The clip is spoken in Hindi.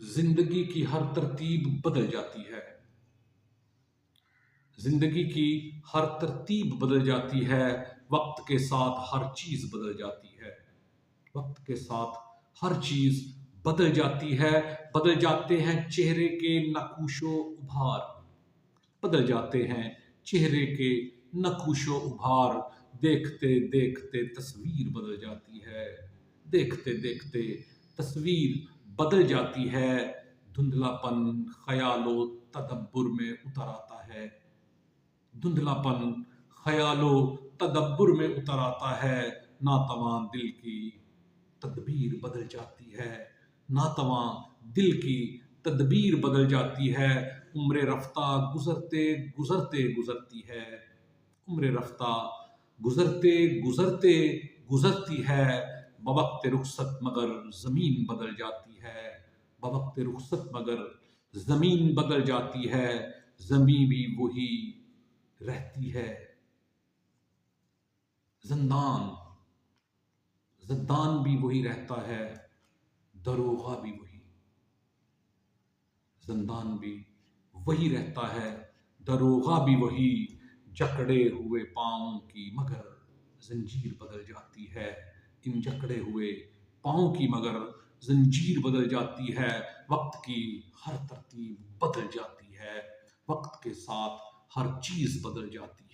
जिंदगी की हर तरतीब बदल जाती है। जिंदगी की हर तरतीब बदल जाती है। वक्त के साथ हर चीज बदल जाती है। वक्त के साथ हर चीज बदल जाती है। बदल जाते हैं चेहरे के नक्शो उभार। बदल जाते हैं चेहरे के नक्शो उभार। देखते देखते तस्वीर बदल जाती है। देखते देखते तस्वीर बदल जाती है। धुंधलापन ख्यालों तदब्बुर में उतर आता है। धुंधलापन ख्यालों तदब्बुर में उतर आता है। नातवां दिल की तदबीर बदल जाती है। नातवां दिल की तदबीर बदल जाती है। उम्र रफ्ता गुजरते गुजरते गुजरती है। उम्र रफ्ता गुजरते गुजरते गुजरती है। बवक्त रुखसत मगर जमीन बदल जाती है। बवक्त रुखसत मगर जमीन बदल जाती है। जमीन भी वही रहती है। जिंदान जिंदान भी वही रहता है। दरोगा भी वही। जिंदान भी वही रहता है। दरोगा भी वही। जकड़े हुए पाँव की मगर जंजीर बदल जाती है। इन जकड़े हुए पाँव की मगर जंजीर बदल जाती है। वक्त की हर तरतीब बदल जाती है। वक्त के साथ हर चीज बदल जाती है।